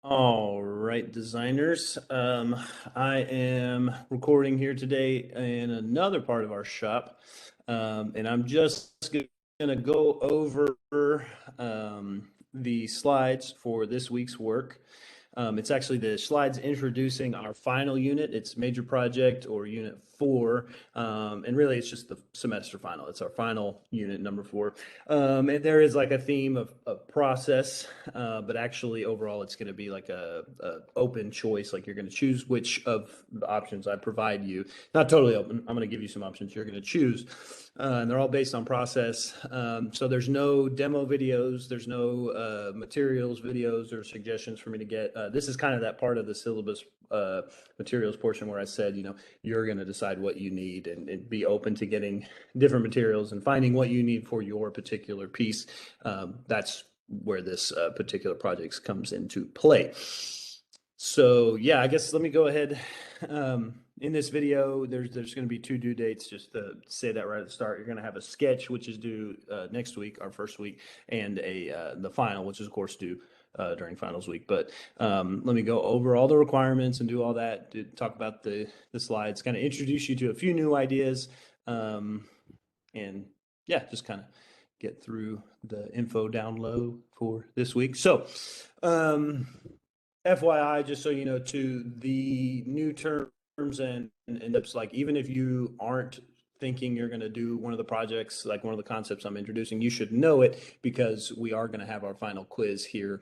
All right, designers. I am recording here today in another part of our shop, and I'm just going to go over the slides for this week's work. It's actually the slides introducing our final unit. It's major project or unit 4. And really it's just the semester final. It's our final unit, number 4. And there is like a theme of process, but actually overall it's going to be like a open choice. Like you're going to choose which of the options I provide you. Not totally open. I'm going to give you some options you're going to choose. And they're all based on process. So there's no demo videos, there's no materials videos or suggestions for me to get. This is kind of that part of the syllabus materials portion where I said, you're going to decide what you need and be open to getting different materials and finding what you need for your particular piece. That's where this particular project comes into play. So yeah, I guess let me go ahead. In this video, there's going to be 2 due dates, just to say that right at the start. You're going to have a sketch, which is due next week, our first week, and the final, which is of course due during finals week. But let me go over all the requirements and do all that, to talk about the slides, kind of introduce you to a few new ideas, and yeah, just kind of get through the info down low for this week. So FYI, just so you know, to the new terms and tips, like even if you aren't thinking you're going to do one of the projects, like one of the concepts I'm introducing, you should know it because we are going to have our final quiz here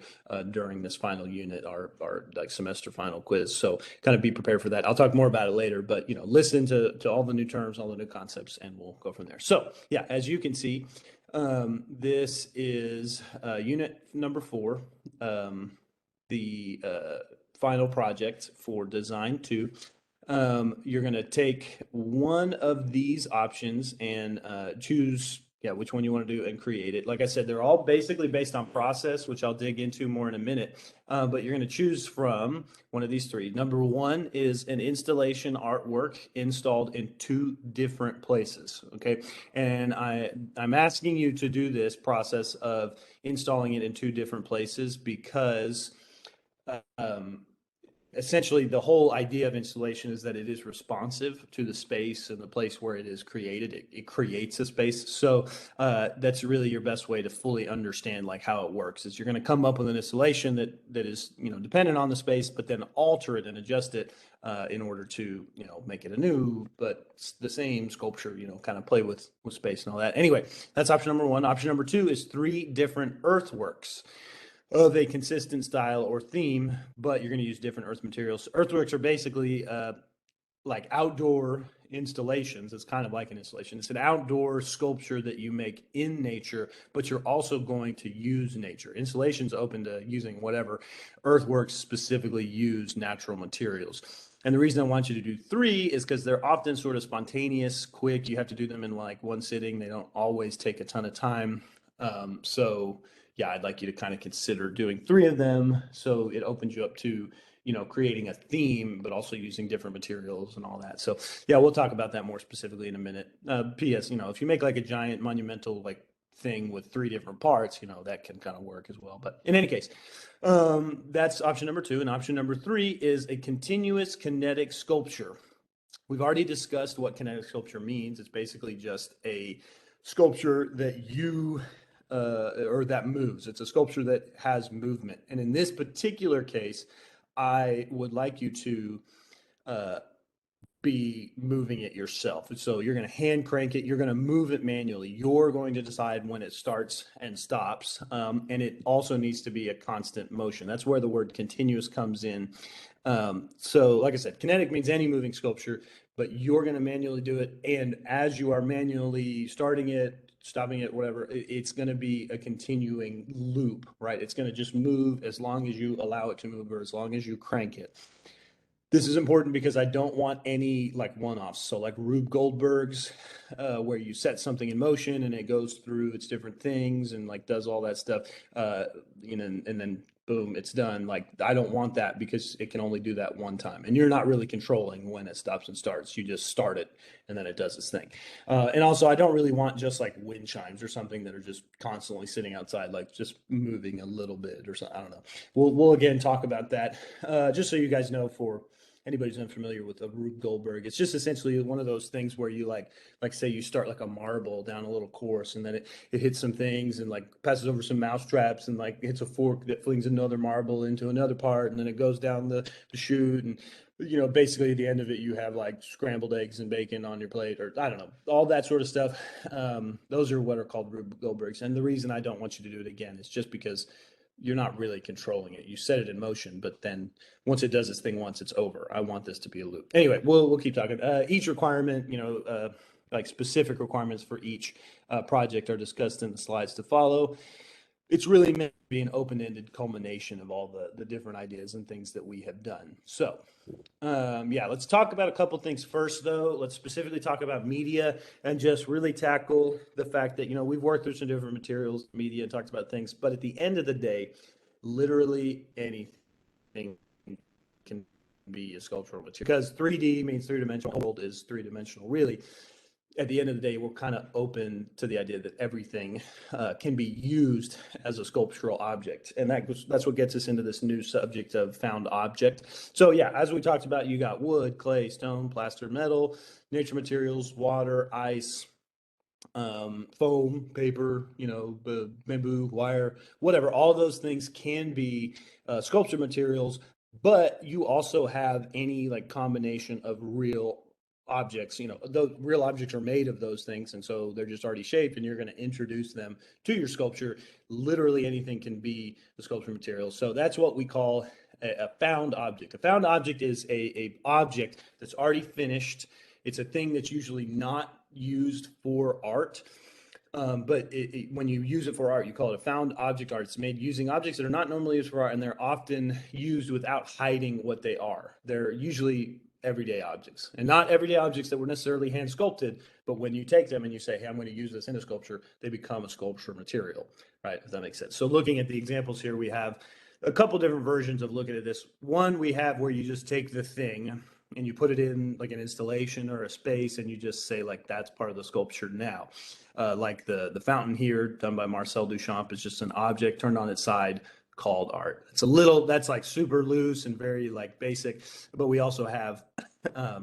during this final unit, our like semester final quiz. So kind of be prepared for that. I'll talk more about it later, but listen to all the new terms, all the new concepts, and we'll go from there. So yeah, as you can see, this is unit number 4. The final project for design 2. You're going to take one of these options and choose which one you want to do and create it. Like I said, they're all basically based on process, which I'll dig into more in a minute. But you're going to choose from one of these 3. Number 1 is an installation artwork installed in 2 different places. Okay, and I'm asking you to do this process of installing it in 2 different places because um, essentially the whole idea of installation is that it is responsive to the space and the place where it is created. It creates a space. So that's really your best way to fully understand like how it works. Is you're going to come up with an installation that is dependent on the space, but then alter it and adjust it in order to make it a new but the same sculpture. Kind of play with space and all that. Anyway, that's option number 1. Option number 2 is 3 different earthworks of a consistent style or theme, but you're going to use different earth materials. Earthworks are basically like outdoor installations. It's kind of like an installation. It's an outdoor sculpture that you make in nature, but you're also going to use nature. Installation's open to using whatever. Earthworks specifically use natural materials. And the reason I want you to do 3 is because they're often sort of spontaneous, quick. You have to do them in like one sitting. They don't always take a ton of time. So yeah, I'd like you to kind of consider doing 3 of them. So it opens you up to, creating a theme, but also using different materials and all that. So yeah, we'll talk about that more specifically in a minute. P.S., if you make like a giant monumental like thing with 3 different parts, that can kind of work as well. But in any case, that's option number 2. And option number 3 is a continuous kinetic sculpture. We've already discussed what kinetic sculpture means. It's basically just a sculpture that or that moves. It's a sculpture that has movement. And in this particular case, I would like you to uh, be moving it yourself. So you're going to hand crank it. You're going to move it manually. You're going to decide when it starts and stops. And it also needs to be a constant motion. That's where the word continuous comes in. So like I said, kinetic means any moving sculpture, but you're going to manually do it. And as you are manually starting it, stopping it, whatever, it's going to be a continuing loop, right? It's going to just move as long as you allow it to move or as long as you crank it. This is important because I don't want any like one-offs. So like Rube Goldberg's, where you set something in motion and it goes through its different things and like does all that stuff, and then boom, it's done. Like, I don't want that because it can only do that one time. And you're not really controlling when it stops and starts. You just start it and then it does its thing. And also, I don't really want just like wind chimes or something that are just constantly sitting outside, like just moving a little bit or something. I don't know. We'll again talk about that. Just so you guys know, for anybody who's unfamiliar with the Rube Goldberg, it's just essentially one of those things where you like say you start like a marble down a little course, and then it hits some things and like passes over some mouse traps and like hits a fork that flings another marble into another part, and then it goes down the chute, and basically at the end of it you have like scrambled eggs and bacon on your plate, or I don't know, all that sort of stuff. Those are what are called Rube Goldbergs, and the reason I don't want you to do it again is just because you're not really controlling it. You set it in motion, but then once it does its thing once, it's over. I want this to be a loop. Anyway, we'll keep talking. Each requirement, like specific requirements for each project are discussed in the slides to follow. It's really meant to be an open-ended culmination of all the different ideas and things that we have done. So let's talk about a couple things first, though. Let's specifically talk about media and just really tackle the fact that, we've worked through some different materials, media, and talked about things, but at the end of the day, literally anything can be a sculptural material, because 3D means three-dimensional. The world is three-dimensional, really. At the end of the day, we're kind of open to the idea that everything can be used as a sculptural object. And that's what gets us into this new subject of found object. So yeah, as we talked about, you got wood, clay, stone, plaster, metal, nature materials, water, ice, foam, paper, bamboo, wire, whatever. All those things can be sculpture materials, but you also have any like combination of real objects. The real objects are made of those things, and so they're just already shaped, and you're going to introduce them to your sculpture. Literally anything can be the sculpture material. So that's what we call a found object. A found object is a object that's already finished. It's a thing that's usually not used for art. But when you use it for art, you call it a found object art. It's made using objects that are not normally used for art, and they're often used without hiding what they are. They're usually everyday objects, and not everyday objects that were necessarily hand sculpted, but when you take them and you say, hey, I'm going to use this in a sculpture, they become a sculpture material, right? If that makes sense. So looking at the examples here, we have a couple different versions of looking at this. One we have where you just take the thing and you put it in like an installation or a space, and you just say like that's part of the sculpture now. Like the fountain here done by Marcel Duchamp is just an object turned on its side called art. That's like super loose and very like basic, but we also have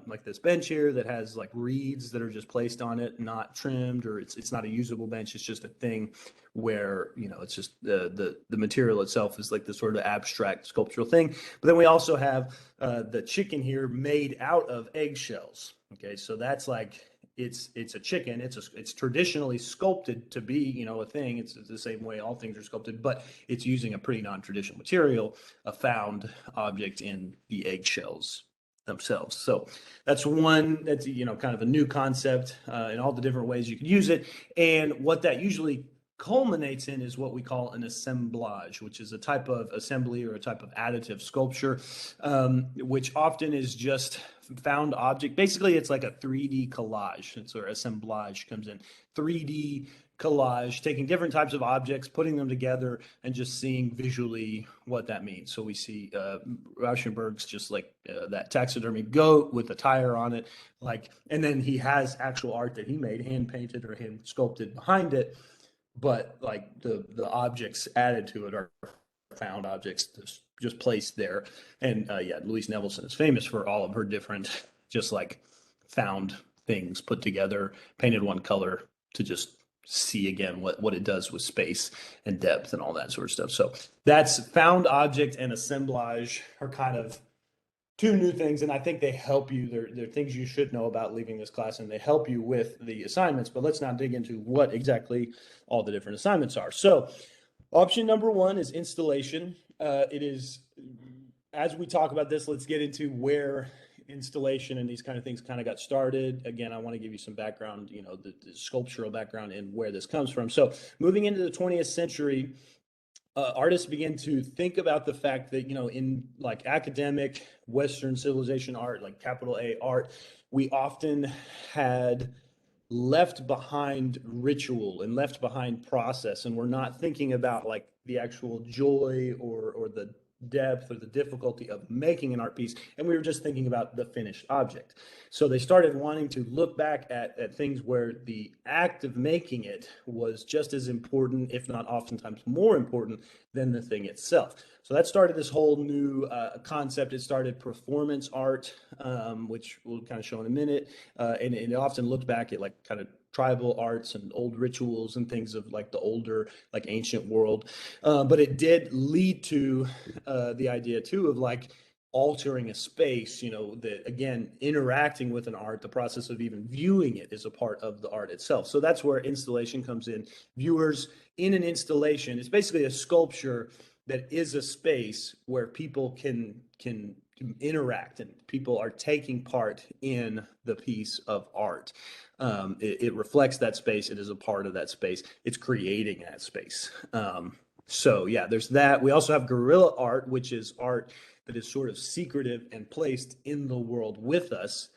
like this bench here that has like reeds that are just placed on it, not trimmed, or it's not a usable bench. It's just a thing where it's just the material itself is like this sort of abstract sculptural thing. But then we also have the chicken here made out of eggshells. Okay, so that's like it's a chicken. It's traditionally sculpted to be a thing. It's the same way all things are sculpted, but it's using a pretty non-traditional material, a found object in the eggshells themselves. So that's kind of a new concept in all the different ways you can use it. And what that usually culminates in is what we call an assemblage, which is a type of assembly or a type of additive sculpture, which often is just found object. Basically, it's like a 3D collage. It's where assemblage comes in. 3D collage, taking different types of objects, putting them together, and just seeing visually what that means. So we see Rauschenberg's just like that taxidermy goat with a tire on it, and then he has actual art that he made, hand painted or hand sculpted behind it, but like the objects added to it are found objects just placed there. And Louise Nevelson is famous for all of her different just like found things put together, painted one color to just see again what it does with space and depth and all that sort of stuff. So that's found object and assemblage are kind of two new things, and I think they help you. They're things you should know about leaving this class, and they help you with the assignments. But let's now dig into what exactly all the different assignments are. So option number one is installation. It is, as we talk about this, let's get into where installation and these kind of things kind of got started. Again, I want to give you some background, the sculptural background and where this comes from. So moving into the 20th century, artists begin to think about the fact that, in like academic Western civilization art, like capital A art, we often had left behind ritual and left behind process, and we're not thinking about like the actual joy or the depth or the difficulty of making an art piece, and we were just thinking about the finished object. So they started wanting to look back at things where the act of making it was just as important, if not oftentimes more important, than the thing itself. So that started this whole new concept. It started performance art, which we'll kind of show in a minute, and it often looked back at like kind of tribal arts and old rituals and things of like the older, like ancient world. But it did lead to the idea too of like altering a space, that again, interacting with an art, the process of even viewing it is a part of the art itself. So that's where installation comes in. Viewers in an installation, it's basically a sculpture that is a space where people can interact and people are taking part in the piece of art. It reflects that space. It is a part of that space. It's creating that space. So yeah, there's that. We also have guerrilla art, which is art that is sort of secretive and placed in the world with us.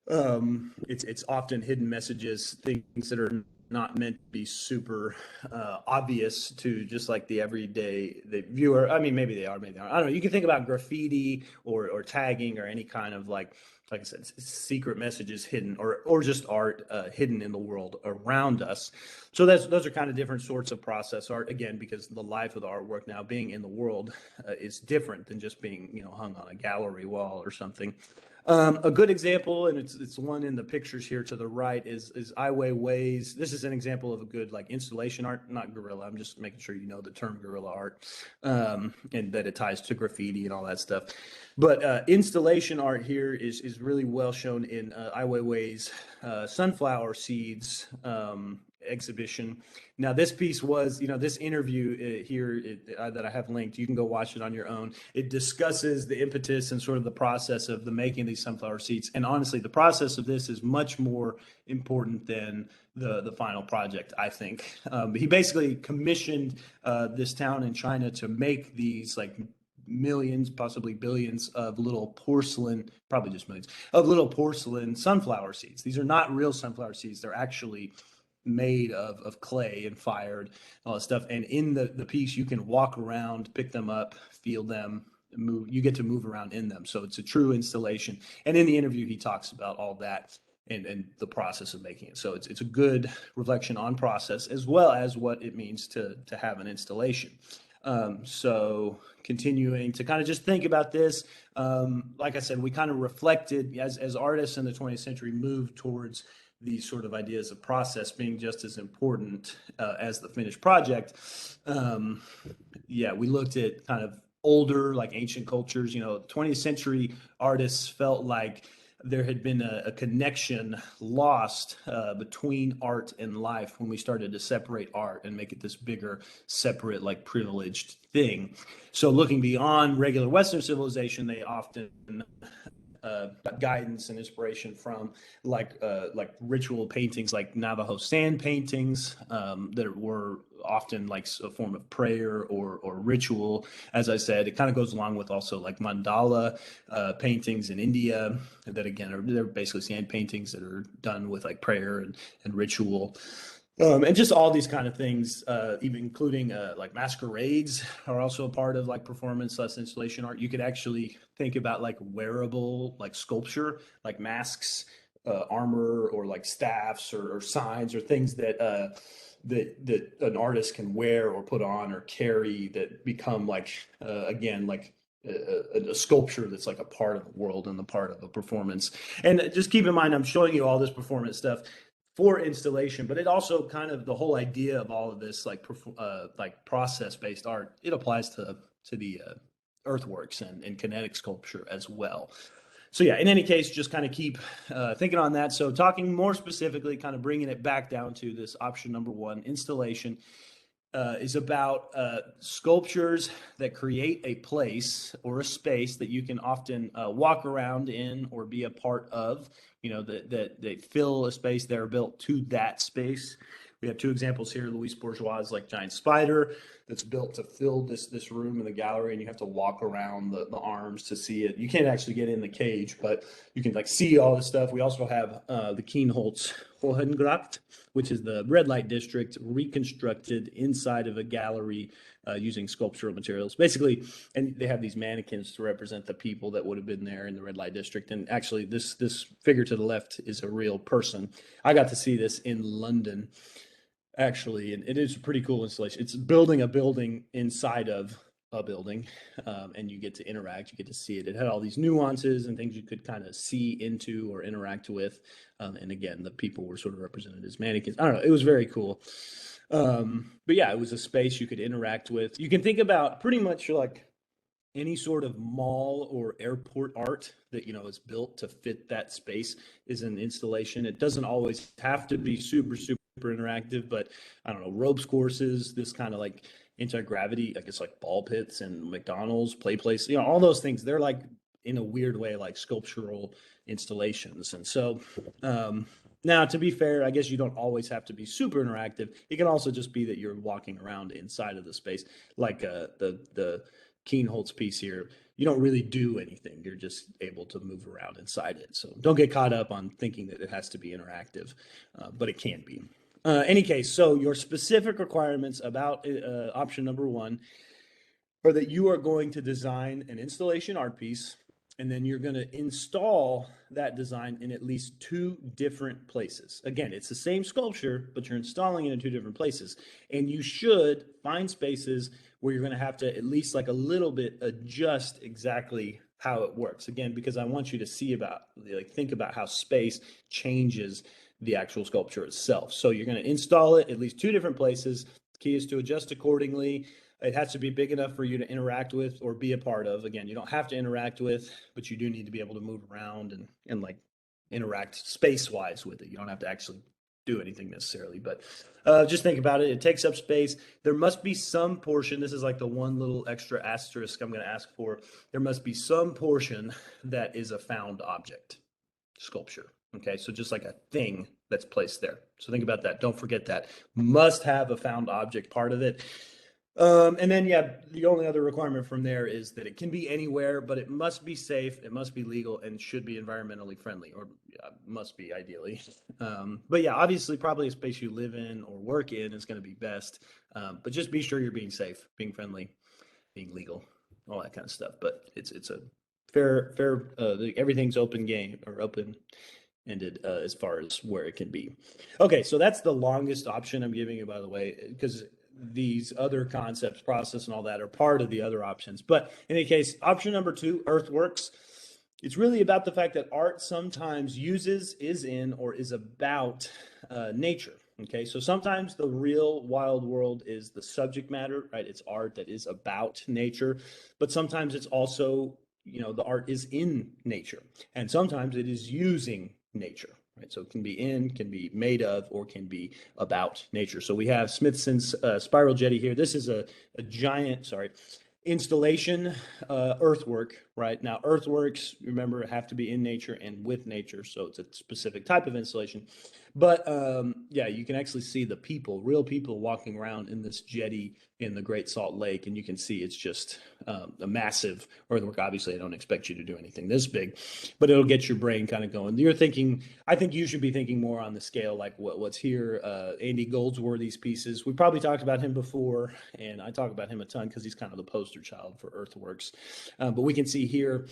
It's often hidden messages, things that are not meant to be super obvious to just like the everyday viewer. I mean, maybe they are, maybe they aren't. I don't know. You can think about graffiti or tagging or any kind of like I said, secret messages hidden or just art hidden in the world around us. So those are kind of different sorts of process art, again, because the life of the artwork now being in the world is different than just being, hung on a gallery wall or something. A good example, and it's one in the pictures here to the right, is Ai Weiwei's. This is an example of a good like installation art, not guerrilla. I'm just making sure you know the term guerrilla art, and that it ties to graffiti and all that stuff. But installation art here is really well shown in Ai Weiwei's sunflower seeds exhibition. Now this piece was, this interview here that I have linked, you can go watch it on your own. It discusses the impetus and sort of the process of the making of these sunflower seeds. And honestly, the process of this is much more important than the final project, I think. He basically commissioned this town in China to make these like millions, possibly billions of little porcelain, probably just millions, of little porcelain sunflower seeds. These are not real sunflower seeds. They're actually made of clay and fired, all that stuff. And in the piece, you can walk around, pick them up, feel them, move. You get to move around in them. So it's a true installation. And in the interview, he talks about all that and the process of making it. So it's a good reflection on process as well as what it means to have an installation. So continuing to kind of just think about this, like I said, we kind of reflected as artists in the 20th century moved towards these sort of ideas of process being just as important as the finished project. We looked at kind of older, like ancient cultures. 20th century artists felt like there had been a connection lost between art and life when we started to separate art and make it this bigger, separate, like privileged thing. So looking beyond regular Western civilization, they often guidance and inspiration from like ritual paintings, like Navajo sand paintings that were often like a form of prayer or ritual. As I said, it kind of goes along with also like mandala paintings in India that again they're basically sand paintings that are done with like prayer and ritual. And just all these kind of things, even including like masquerades are also a part of like performance / installation art. You could actually think about like wearable like sculpture, like masks, armor, or like staffs or signs or things that that an artist can wear or put on or carry that become like again like a sculpture that's like a part of the world and the part of a performance. And just keep in mind, I'm showing you all this performance stuff for installation, but it also kind of the whole idea of all of this like process-based art, it applies to the earthworks and kinetic sculpture as well. So yeah, in any case, just kind of keep thinking on that. So talking more specifically, kind of bringing it back down to this option number one, installation is about sculptures that create a place or a space that you can often walk around in or be a part of, that they fill a space that are built to that space. We have two examples here. Louis Bourgeois' like giant spider that's built to fill this room in the gallery, and you have to walk around the arms to see it. You can't actually get in the cage, but you can like see all this stuff. We also have the Kienholz Hohengracht, which is the red light district reconstructed inside of a gallery using sculptural materials. Basically, and they have these mannequins to represent the people that would have been there in the red light district. And actually, this figure to the left is a real person. I got to see this in London, actually, and it is a pretty cool installation. It's building a building inside of a building, and you get to interact, you get to see it. It had all these nuances and things you could kind of see into or interact with. And again, the people were sort of represented as mannequins. I don't know, it was very cool. But yeah, it was a space you could interact with. You can think about pretty much like any sort of mall or airport art that is built to fit that space is an installation. It doesn't always have to be super interactive, but I don't know, ropes courses, this kind of like anti-gravity, I guess, like ball pits and McDonald's play place, all those things, they're like in a weird way like sculptural installations. And so now, to be fair, I guess you don't always have to be super interactive. It can also just be that you're walking around inside of the space, like the Keenholz piece here. You don't really do anything. You're just able to move around inside it. So don't get caught up on thinking that it has to be interactive, but it can be. Any case, so your specific requirements about option number one are that you are going to design an installation art piece, and then you're going to install that design in at least 2 different places. Again, it's the same sculpture, but you're installing it in 2 different places. And you should find spaces where you're going to have to at least like a little bit adjust exactly how it works. Again, because I want you to see think about how space changes the actual sculpture itself. So you're going to install it at least 2 different places. The key is to adjust accordingly. It has to be big enough for you to interact with or be a part of. Again, you don't have to interact with, but you do need to be able to move around and like interact space-wise with it. You don't have to actually do anything necessarily, but just think about it. It takes up space. There must be some portion. This is like the one little extra asterisk I'm going to ask for. There must be some portion that is a found object sculpture. Okay, so just like a thing that's placed there. So think about that. Don't forget that. Must have a found object part of it. And then, yeah, the only other requirement from there is that it can be anywhere, but it must be safe, it must be legal, and should be environmentally friendly, or must be ideally. But yeah, obviously, probably a space you live in or work in is going to be best. But just be sure you're being safe, being friendly, being legal, all that kind of stuff. But it's a fair. Everything's open game or open ended as far as where it can be. Okay, so that's the longest option I'm giving you, by the way, because these other concepts, process and all that are part of the other options. But in any case, option number 2, earthworks. It's really about the fact that art sometimes uses, is in, or is about nature. Okay, so sometimes the real wild world is the subject matter, right? It's art that is about nature, but sometimes it's also, the art is in nature, and sometimes it is using nature, right? So it can be in, can be made of, or can be about nature. So we have Smithson's spiral jetty here. This is a giant, installation earthwork, right? Now, earthworks, remember, have to be in nature and with nature, so it's a specific type of installation. But yeah, you can actually see the people, real people walking around in this jetty in the Great Salt Lake, and you can see it's just a massive earthwork. Obviously, I don't expect you to do anything this big, but it'll get your brain kind of going. You're thinking, I think you should be thinking more on the scale like what's here. Andy Goldsworthy's pieces. We probably talked about him before, and I talk about him a ton because he's kind of the poster child for earthworks. But we can see here,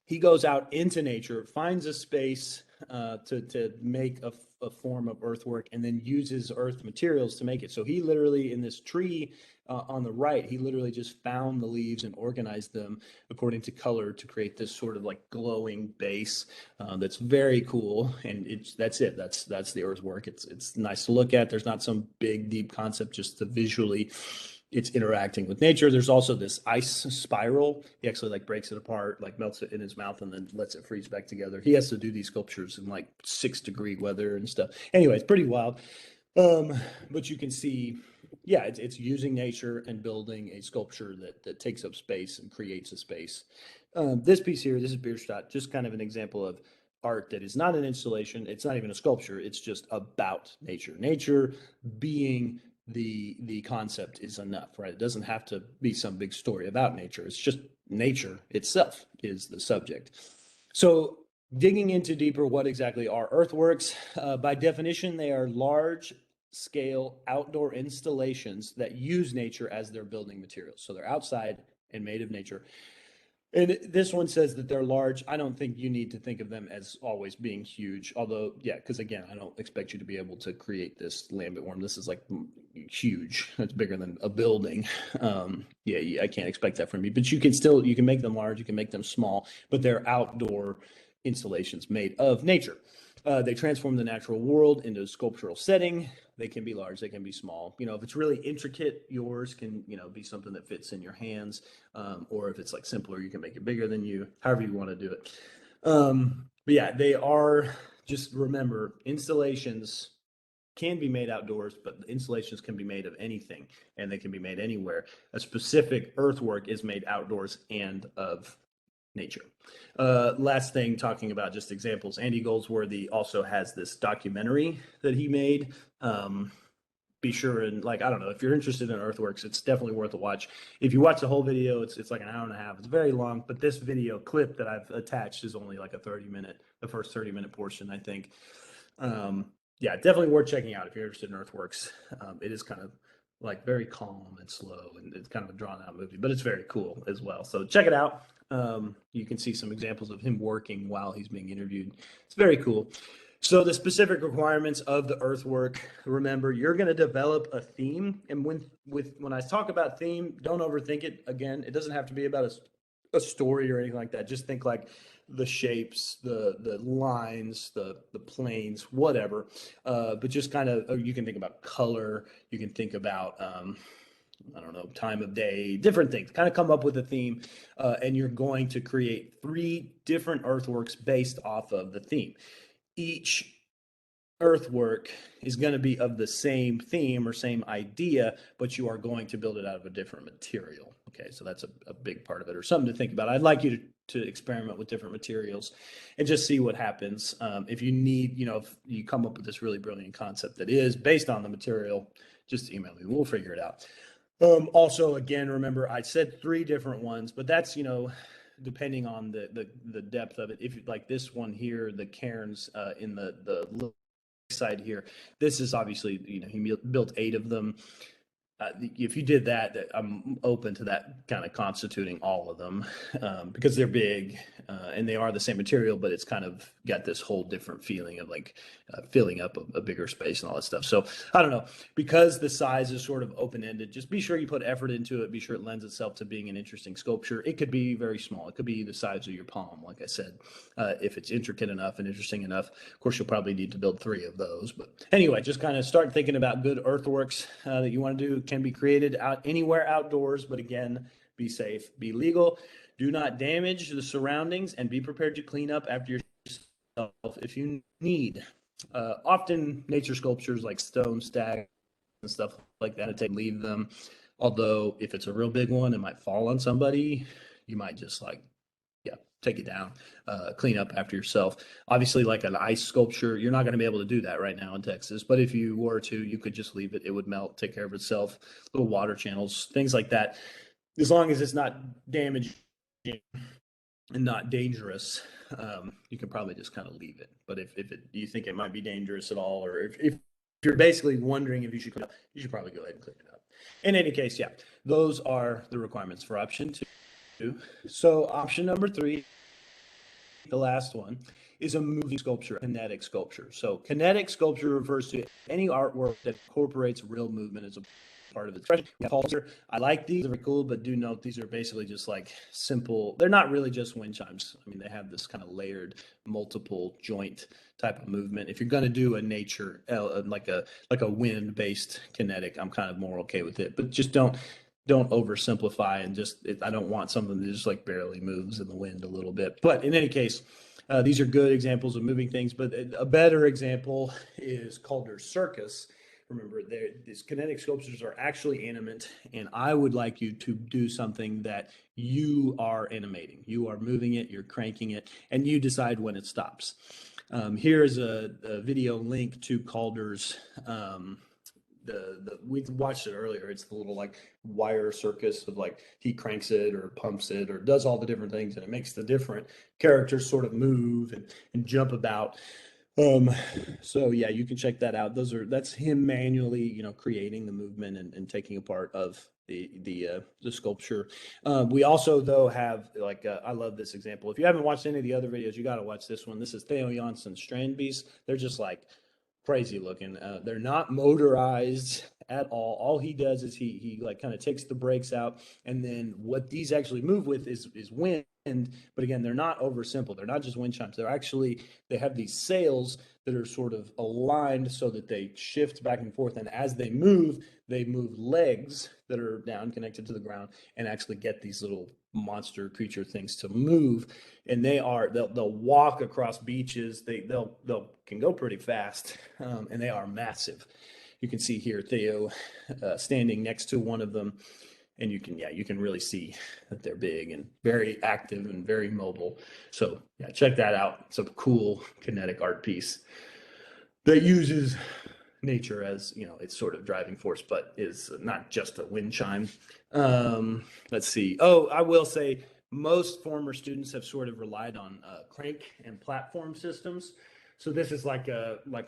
he goes out into nature, finds a space to make a form of earthwork, and then uses earth materials to make it. So he literally, in this tree on the right, he literally just found the leaves and organized them according to color to create this sort of like glowing base that's very cool. And that's it. That's the earthwork. It's nice to look at. There's not some big deep concept, just to visually it's interacting with nature. There's also this ice spiral. He actually like breaks it apart, like melts it in his mouth and then lets it freeze back together. He has to do these sculptures in like 6-degree weather and stuff. Anyway, it's pretty wild. But you can see, yeah, it's using nature and building a sculpture that takes up space and creates a space. This piece here, this is Bierstadt, just kind of an example of art that is not an installation. It's not even a sculpture. It's just about nature. Nature being the concept is enough, right? It doesn't have to be some big story about nature. It's just nature itself is the subject. So digging into deeper, what exactly are earthworks? By definition, they are large scale outdoor installations that use nature as their building materials. So they're outside and made of nature. And this one says that they're large. I don't think you need to think of them as always being huge. Although, yeah, because again, I don't expect you to be able to create this lambent worm. This is like huge. It's bigger than a building. Yeah, I can't expect that from you. But you can make them large. You can make them small. But they're outdoor installations made of nature. They transform the natural world into a sculptural setting. They can be large, they can be small. If it's really intricate, yours can, be something that fits in your hands. Or if it's like simpler, you can make it bigger than you, however you want to do it. But yeah, they are, just remember, installations can be made outdoors, but installations can be made of anything and they can be made anywhere. A specific earthwork is made outdoors and of nature. Last thing, talking about just examples, Andy Goldsworthy also has this documentary that he made. Be sure and I don't know, if you're interested in earthworks, it's definitely worth a watch. If you watch the whole video, it's like an hour and a half. It's very long, but this video clip that I've attached is only like the first 30-minute portion, I think. Yeah, definitely worth checking out if you're interested in earthworks. It is kind of very calm and slow, and it's kind of a drawn out movie, but it's very cool as well. So check it out. You can see some examples of him working while he's being interviewed. It's very cool. So the specific requirements of the earthwork, remember, you're going to develop a theme. And when I talk about theme, don't overthink it. Again, it doesn't have to be about a story or anything like that. Just think like the shapes, the lines, the planes, whatever. But just kind of, you can think about color. You can think about, I don't know, time of day, different things, kind of come up with a theme. And you're going to create 3 different earthworks based off of the theme. Each earthwork is going to be of the same theme or same idea, but you are going to build it out of a different material. Okay, so that's a big part of it, or something to think about. I'd like you to experiment with different materials and just see what happens. If you need, if you come up with this really brilliant concept that is based on the material, just email me. We'll figure it out. Also, again, remember, I said 3 different ones, but that's, depending on the depth of it. If like this one here, the cairns in the side here, this is obviously, he built 8 of them. If you did that, I'm open to that kind of constituting all of them, because they're big and they are the same material, but it's kind of got this whole different feeling of filling up a bigger space and all that stuff. So I don't know, because the size is sort of open-ended, just be sure you put effort into it. Be sure it lends itself to being an interesting sculpture. It could be very small. It could be the size of your palm, like I said. If it's intricate enough and interesting enough, of course, you'll probably need to build 3 of those. But anyway, just kind of start thinking about good earthworks that you want to do. Can be created anywhere outdoors, but again, be safe, be legal, do not damage the surroundings, and be prepared to clean up after yourself if you need. Often nature sculptures like stone stacks and stuff like that, leave them. Although if it's a real big one, it might fall on somebody. You might just take it down, clean up after yourself. Obviously, like an ice sculpture, you're not going to be able to do that right now in Texas. But if you were to, you could just leave it. It would melt, take care of itself. Little water channels, things like that. As long as it's not damaging and not dangerous, you can probably just kind of leave it. But if you think it might be dangerous at all, or if you're basically wondering if you should clean it up, you should probably go ahead and clean it up. In any case, yeah, those are the requirements for option 2. So option number 3, the last one, is a moving sculpture, a kinetic sculpture. So kinetic sculpture refers to any artwork that incorporates real movement as a part of the expression. I like these, they're very cool, but do note these are basically just simple. They're not really just wind chimes. I mean, they have this kind of layered, multiple joint type of movement. If you're going to do a nature, like a wind-based kinetic, I'm kind of more okay with it. But just don't oversimplify and I don't want something that just barely moves in the wind a little bit. But in any case, these are good examples of moving things. But a better example is Calder's Circus. Remember, these kinetic sculptures are actually animate, and I would like you to do something that you are animating. You are moving it, you're cranking it, and you decide when it stops. Here's a video link to Calder's. We watched it earlier. It's the little wire circus of he cranks it or pumps it or does all the different things, and it makes the different characters sort of move and jump about. So yeah, you can check that out. That's him manually, creating the movement and taking a part of the sculpture. We also though have like I love this example. If you haven't watched any of the other videos, you got to watch this one. This is Theo Jansson's Strand Beasts. They're just like crazy looking. They're not motorized at all. All he does is he like kind of takes the brakes out, and then what these actually move with is wind. But again, they're not oversimple. They're not just wind chimes. They have these sails that are sort of aligned so that they shift back and forth. And as they move legs that are down connected to the ground and actually get these little monster creature things to move. And they'll walk across beaches. They'll can go pretty fast, and they are massive. You can see here Theo standing next to one of them, and you can really see that they're big and very active and very mobile. So yeah, check that out. It's a cool kinetic art piece that uses nature as its sort of driving force, but is not just a wind chime. Let's see. Oh, I will say most former students have sort of relied on crank and platform systems. So this is like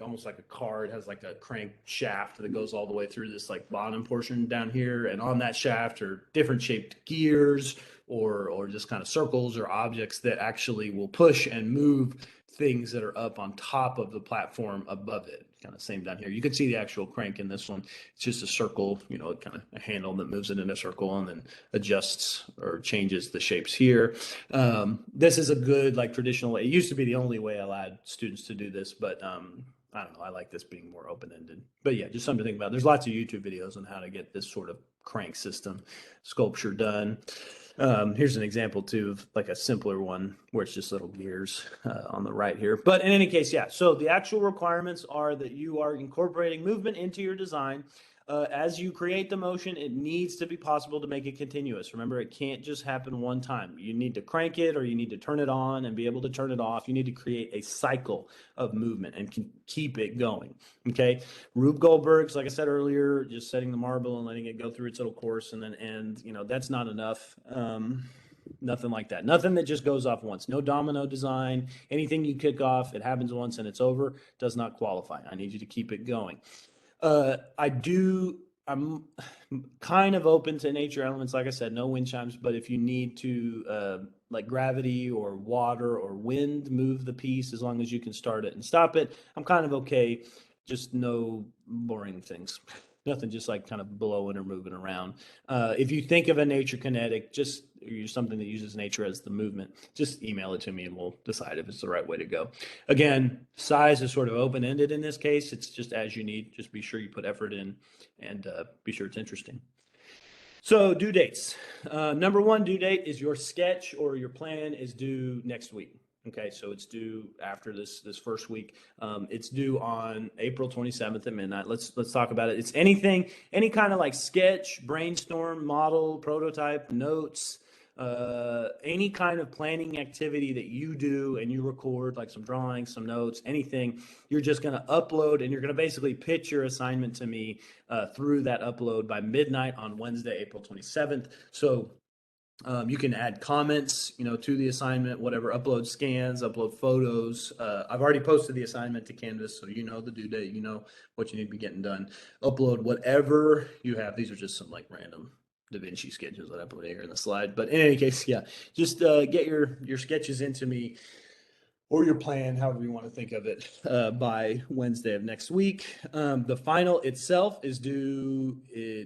almost like a car. It has like a crank shaft that goes all the way through this like bottom portion down here, and on that shaft are different shaped gears or just kind of circles or objects that actually will push and move things that are up on top of the platform above it. Kind of same down here. You can see the actual crank in this one. It's just a circle, kind of a handle that moves it in a circle and then adjusts or changes the shapes here. This is a good like traditional way. It used to be the only way I allowed students to do this, but I don't know. I like this being more open-ended. But yeah, just something to think about. There's lots of YouTube videos on how to get this sort of crank system sculpture done. Here's an example too of like a simpler one where it's just little gears on the right here. But in any case, yeah. So the actual requirements are that you are incorporating movement into your design. As you create the motion, it needs to be possible to make it continuous. Remember, it can't just happen one time. You need to crank it or you need to turn it on and be able to turn it off. You need to create a cycle of movement and can keep it going. Okay. Rube Goldberg's, like I said earlier, just setting the marble and letting it go through its little course and then end. That's not enough. Nothing like that. Nothing that just goes off once. No domino design. Anything you kick off, it happens once and it's over, does not qualify. I need you to keep it going. I'm kind of open to nature elements. Like I said, no wind chimes, but if you need to, like gravity or water or wind, move the piece as long as you can start it and stop it, I'm kind of okay. Just no boring things. Nothing just like kind of blowing or moving around. If you think of a nature kinetic, just something that uses nature as the movement, just email it to me and we'll decide if it's the right way to go. Again, size is sort of open-ended in this case. It's just as you need. Just be sure you put effort in and be sure it's interesting. So due dates. Number one due date is your sketch or your plan is due next week. Okay, so it's due after this first week. It's due on April 27th at midnight. Let's talk about it. It's any kind of like sketch, brainstorm, model, prototype, notes, any kind of planning activity that you do and you record, like some drawings, some notes, anything. You're just going to upload and you're going to basically pitch your assignment to me through that upload by midnight on Wednesday, April 27th. So you can add comments, to the assignment, whatever, upload scans, upload photos. I've already posted the assignment to Canvas, so you know the due date, you know what you need to be getting done. Upload whatever you have. These are just some like random Da Vinci sketches that I put here in the slide. But in any case, yeah, just get your sketches into me or your plan, however you want to think of it, by Wednesday of next week. The final itself is due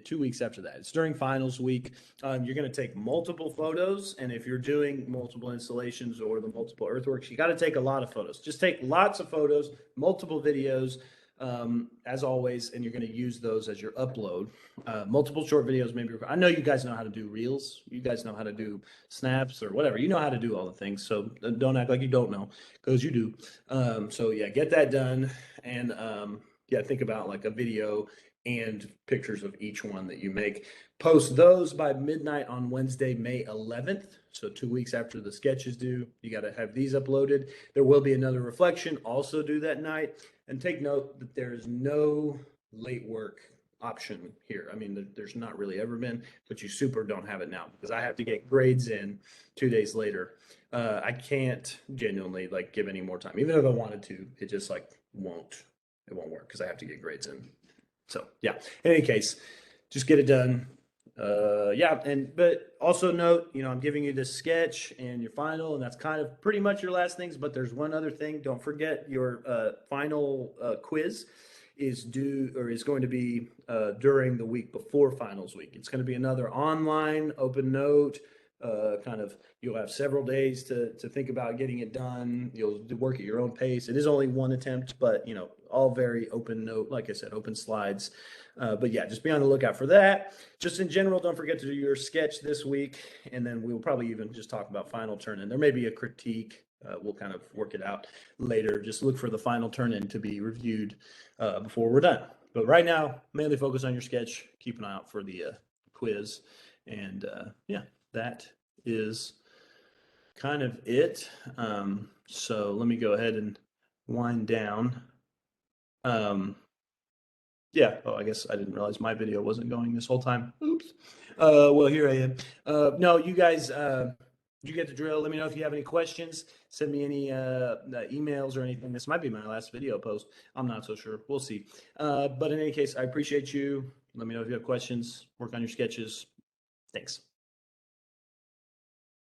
2 weeks after that. It's during finals week. You're going to take multiple photos, and if you're doing multiple installations or the multiple earthworks, you got to take a lot of photos. Just take lots of photos, multiple videos, as always, and you're going to use those as your upload. Multiple short videos, maybe. I know you guys know how to do reels. You guys know how to do snaps or whatever. You know how to do all the things. So don't act like you don't know, because you do. So yeah, get that done. And yeah, think about like a video and pictures of each one that you make. Post those by midnight on Wednesday, May 11th. So 2 weeks after the sketch is due, you got to have these uploaded. There will be another reflection also due that night. And take note that there is no late work option here. I mean, there's not really ever been, but you super don't have it now because I have to get grades in 2 days later. I can't genuinely like give any more time, even if I wanted to. It just like it won't work because I have to get grades in. So yeah. In any case, just get it done. Yeah, but also note, I'm giving you this sketch and your final, and that's kind of pretty much your last things. But there's one other thing. Don't forget your final quiz is going to be during the week before finals week. It's going to be another online open note. You'll have several days to think about getting it done. You'll work at your own pace. It is only one attempt, but all very open note, like I said, open slides. But yeah, just be on the lookout for that. Just in general, don't forget to do your sketch this week, and then we'll probably even just talk about final turn-in. There may be a critique. We'll kind of work it out later. Just look for the final turn-in to be reviewed before we're done. But right now, mainly focus on your sketch. Keep an eye out for the quiz. And yeah, that is kind of it. So let me go ahead and wind down. Yeah, I guess I didn't realize my video wasn't going this whole time. Oops. Well, here I am. No, you guys, you get the drill. Let me know if you have any questions. Send me any emails or anything. This might be my last video post. I'm not so sure. We'll see. But in any case, I appreciate you. Let me know if you have questions. Work on your sketches. Thanks.